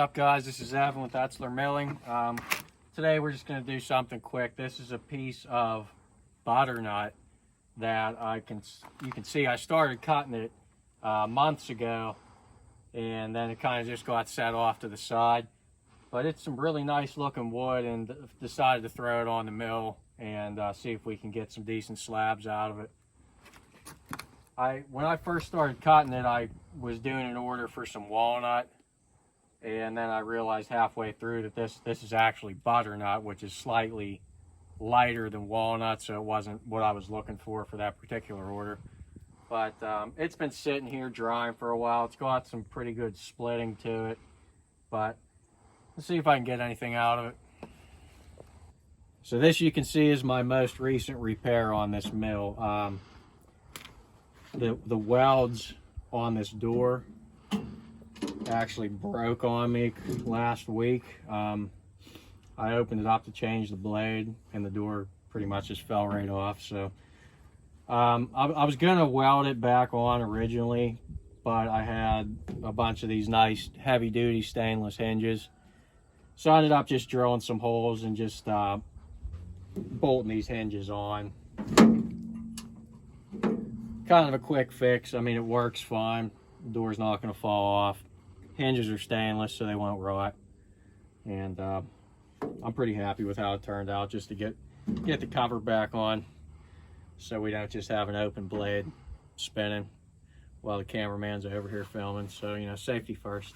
up, guys? This is Evan with Etzler Milling. Today we're just going to do something quick. This is a piece of butternut that you can see I started cutting it months ago, and then it kind of just got set off to the side. But it's some really nice looking wood, and decided to throw it on the mill and see if we can get some decent slabs out of it. When I first started cutting it, I was doing an order for some walnut, and then I realized halfway through that this is actually butternut, which is slightly lighter than walnut, so it wasn't what I was looking for that particular order. But it's been sitting here drying for a while. It's got some pretty good splitting to it, but let's see if I can get anything out of it. So this, you can see, is my most recent repair on this mill. The welds on this door actually broke on me last week. I opened it up to change the blade, and the door pretty much just fell right off. So I was gonna weld it back on originally, but I had a bunch of these nice heavy-duty stainless hinges, so I ended up just drilling some holes and just bolting these hinges on. Kind of a quick fix. I mean, it works fine. The door's not going to fall off. Hinges are stainless, so they won't rot. And I'm pretty happy with how it turned out, just to get the cover back on, so we don't just have an open blade spinning while the cameraman's over here filming. So, you know, safety first.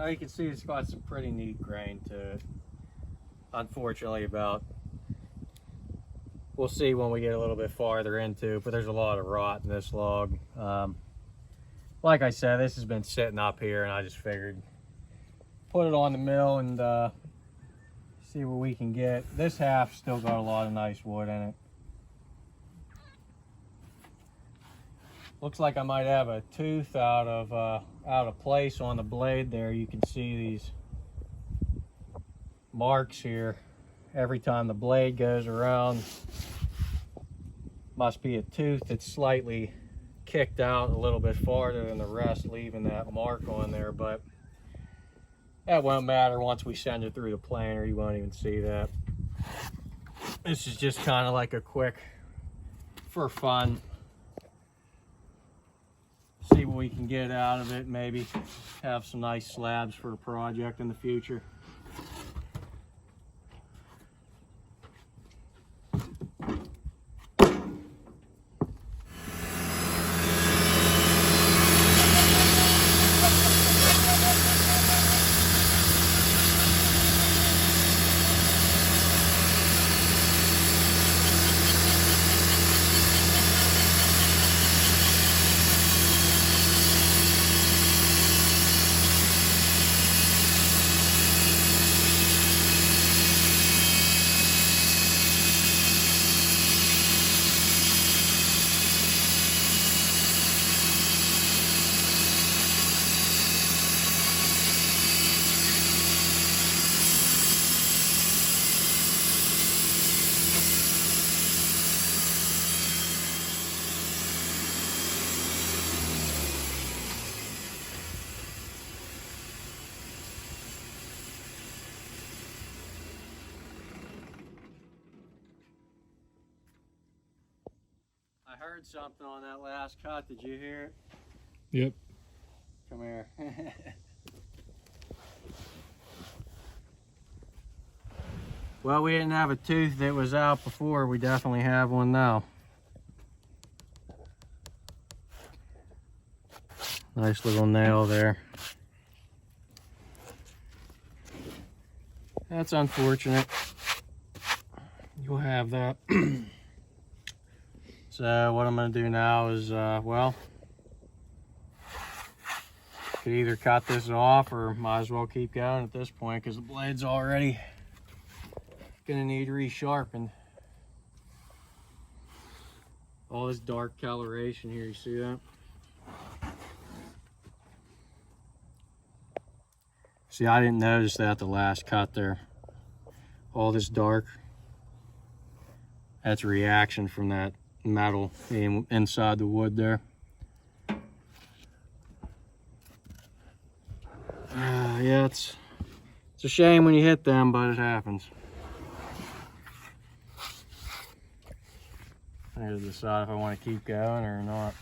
You can see it's got some pretty neat grain to it. Unfortunately, we'll see when we get a little bit farther into it, but there's a lot of rot in this log. Like I said, this has been sitting up here, and I just figured put it on the mill and see what we can get. This half still got a lot of nice wood in it. Looks like I might have a tooth out of place on the blade there. You can see these marks here. Every time the blade goes around, must be a tooth that's slightly kicked out a little bit farther than the rest, leaving that mark on there. But that won't matter once we send it through the planer. You won't even see that. This is just kind of like a quick, for fun, see what we can get out of it. Maybe have some nice slabs for a project in the future. I heard something on that last cut. Did you hear it? Yep. Come here. Well, we didn't have a tooth that was out before. We definitely have one now. Nice little nail there. That's unfortunate. You'll have that. So what I'm going to do now is, well, could either cut this off or might as well keep going at this point because the blade's already going to need resharpened. All this dark coloration here, you see that? See, I didn't notice that the last cut there. All this dark, that's a reaction from that metal being inside the wood there. Yeah, it's a shame when you hit them, but it happens. I need to decide if I want to keep going or not.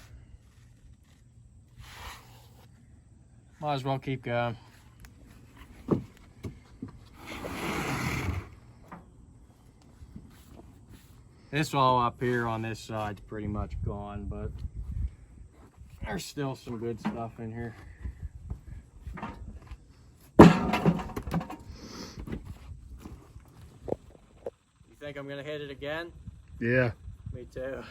Might as well keep going. This all up here on this side's pretty much gone, but there's still some good stuff in here. You think I'm gonna hit it again? Yeah. Me too.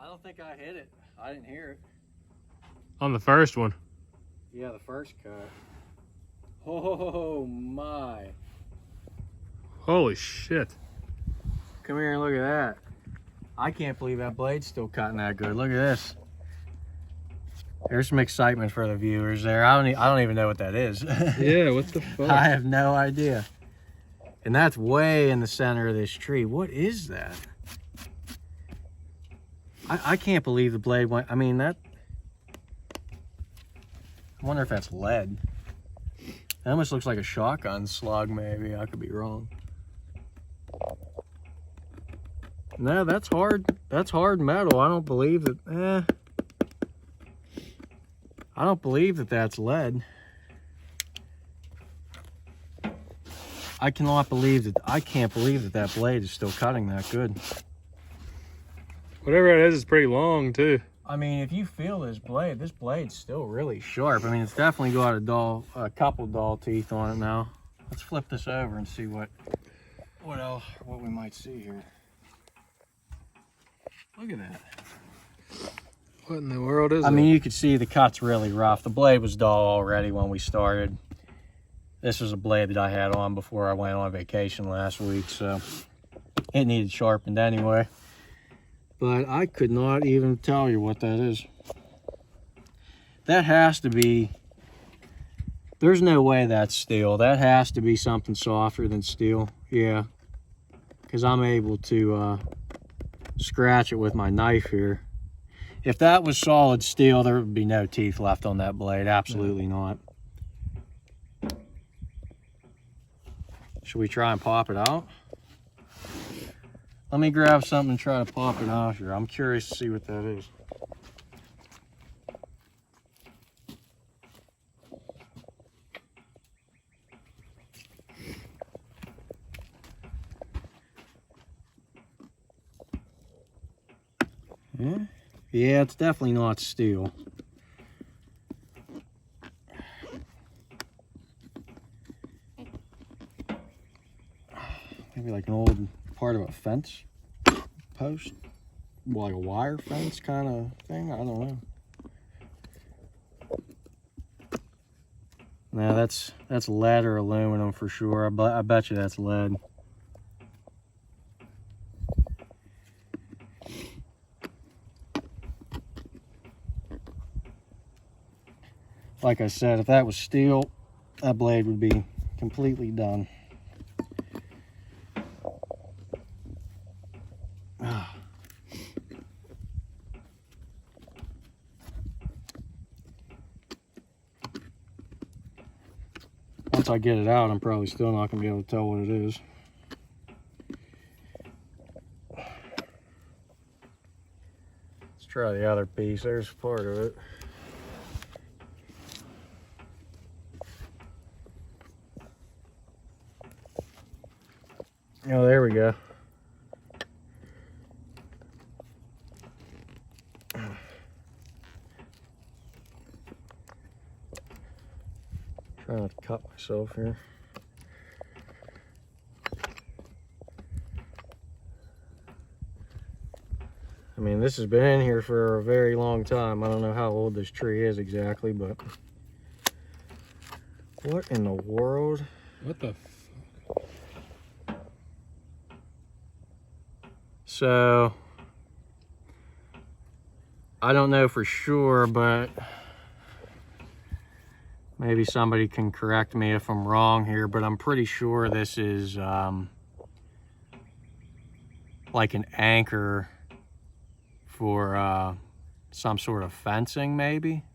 don't think I hit it. I didn't hear it. On the first one. Yeah, the first cut. Oh my. Holy shit. Come here and look at that. I can't believe that blade's still cutting that good. Look at this. There's some excitement for the viewers there. I don't even know what that is. Yeah, what the fuck? I have no idea. And that's way in the center of this tree. What is that? I can't believe the blade went. I mean, that. I wonder if that's lead. It almost looks like a shotgun slug, maybe. I could be wrong. No, that's hard. That's hard metal. I don't believe that. I don't believe that that's lead. I cannot believe that. I can't believe that that blade is still cutting that good. Whatever it is pretty long too. I mean, if you feel this blade's still really sharp. I mean, it's definitely got a couple dull teeth on it now. Let's flip this over and see what we might see here. Look at that. What in the world is it? I mean, you could see the cut's really rough. The blade was dull already when we started. This was a blade that I had on before I went on vacation last week, so it needed sharpened anyway. But I could not even tell you what that is. That has to be, there's no way that's steel. That has to be something softer than steel. Yeah, because I'm able to scratch it with my knife here. If that was solid steel, there would be no teeth left on that blade. Absolutely not. Should we try and pop it out? Let me grab something and try to pop it out here. I'm curious to see what that is. Yeah, it's definitely not steel. Maybe like an old part of a fence post, like a wire fence kind of thing. I don't know. No, that's lead or aluminum for sure. I bet you that's lead. Like I said, if that was steel, that blade would be completely done. Once I get it out, I'm probably still not going to be able to tell what it is. Let's try the other piece. There's part of it. Oh, there we go. Trying not to cut myself here. I mean, this has been in here for a very long time. I don't know how old this tree is exactly, but what in the world? What the fuck? So, I don't know for sure, but maybe somebody can correct me if I'm wrong here, but I'm pretty sure this is like an anchor for some sort of fencing, maybe.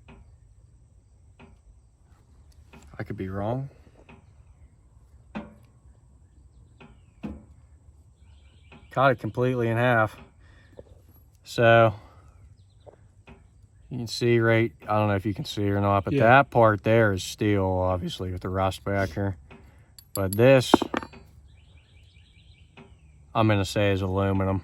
I could be wrong. Cut it completely in half. So you can see right, I don't know if you can see or not, but yeah, that part there is steel, obviously, with the rust back here. But this, I'm gonna say, is aluminum.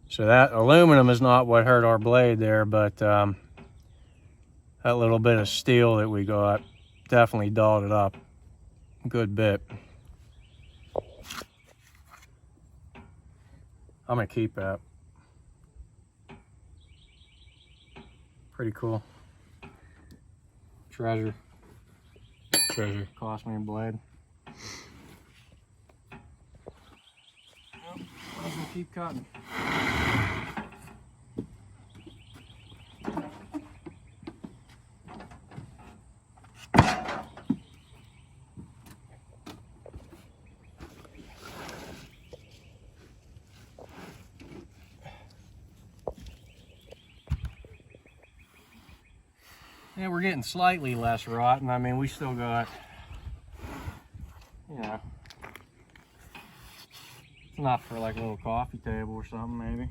So that aluminum is not what hurt our blade there, but that little bit of steel that we got definitely dulled it up a good bit. I'm gonna keep that. Pretty cool. Treasure. Treasure. Cost me a blade. Well, we'll keep cutting. Yeah, we're getting slightly less rotten. I mean, we still got, you know, it's enough for like a little coffee table or something, maybe.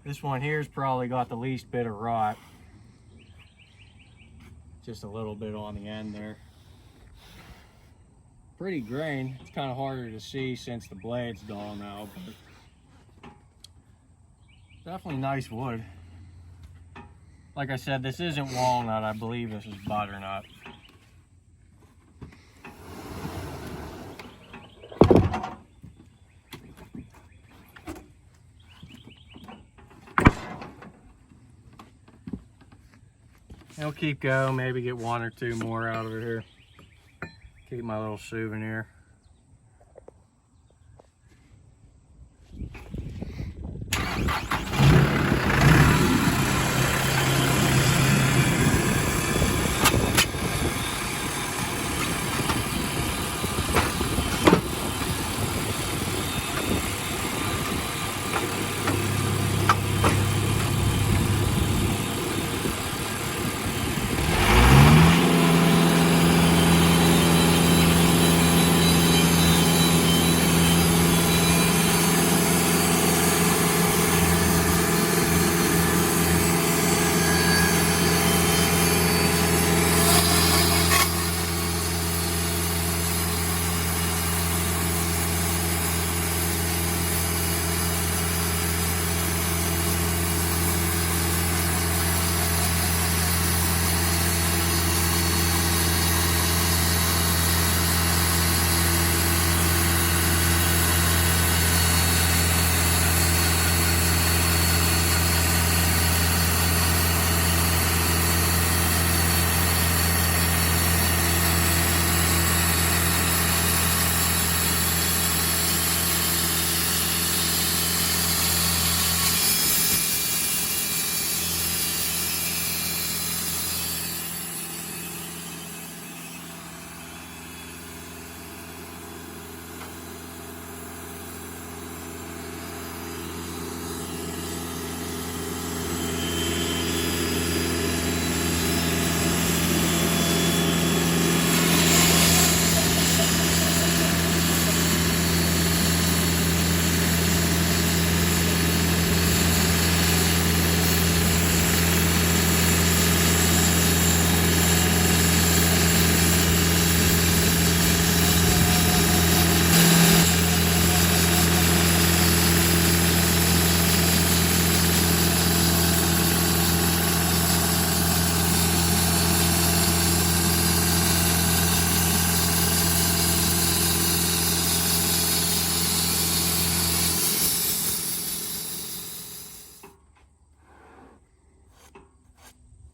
This one here's probably got the least bit of rot. Just a little bit on the end there. Pretty grain. It's kind of harder to see since the blade's dull now, but definitely nice wood. Like I said, this isn't walnut. I believe this is butternut. I'll keep going, maybe get one or two more out of it here. Keep my little souvenir.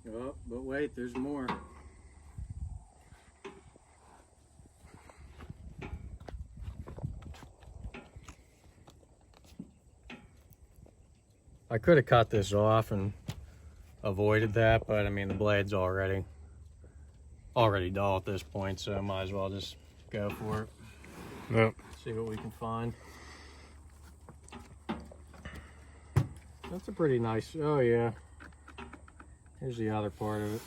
Oh, but wait, there's more. I could have cut this off and avoided that, but I mean the blade's already dull at this point, so I might as well just go for it. Yep. See what we can find. That's a pretty nice, oh yeah. Here's the other part of it.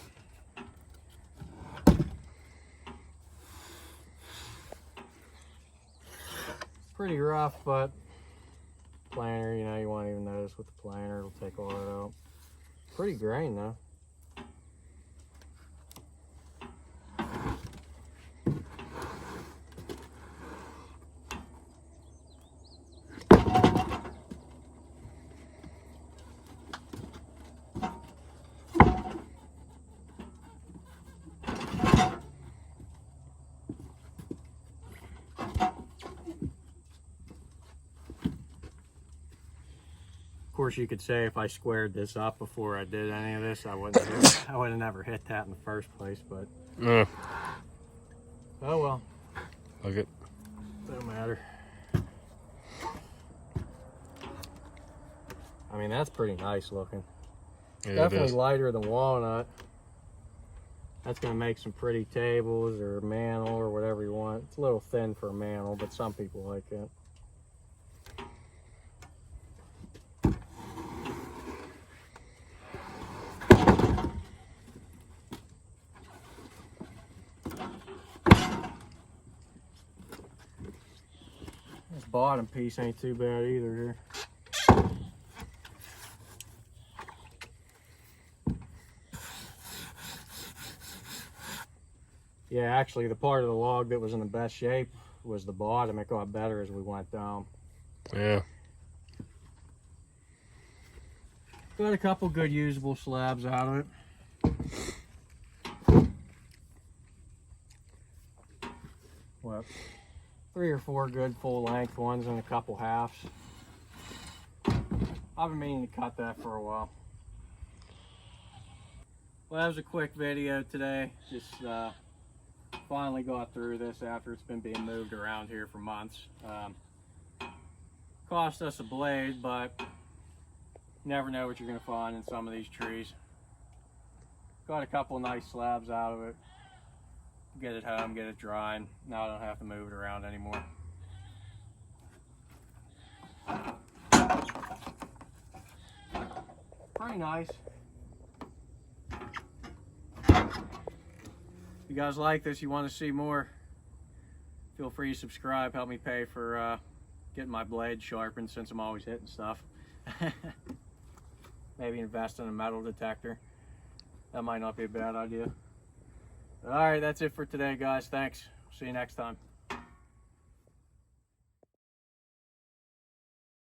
Pretty rough, but planer, you know, you won't even notice with the planer. It'll take all that out. Pretty grain though. course, you could say if I squared this up before I did any of this, I would have never hit that in the first place, but No. oh well. Look it. Don't matter. I mean, that's pretty nice looking. Yeah, Definitely lighter than walnut. That's gonna make some pretty tables or mantle or whatever you want. It's a little thin for a mantle, but some people like it. This bottom piece ain't too bad either here. Yeah, actually the part of the log that was in the best shape was the bottom. It got better as we went down. Yeah. Got a couple good usable slabs out of it. What? 3 or 4 good full length ones and a couple halves. I've been meaning to cut that for a while. Well, that was a quick video today. Just finally got through this after it's been being moved around here for months. Cost us a blade, but you never know what you're gonna find in some of these trees. Got a couple nice slabs out of it. Get it home, get it drying. Now I don't have to move it around anymore. Pretty nice. If you guys like this, you want to see more, feel free to subscribe. Help me pay for getting my blade sharpened since I'm always hitting stuff. Maybe invest in a metal detector. That might not be a bad idea. All right, that's it for today, guys. Thanks. See you next time.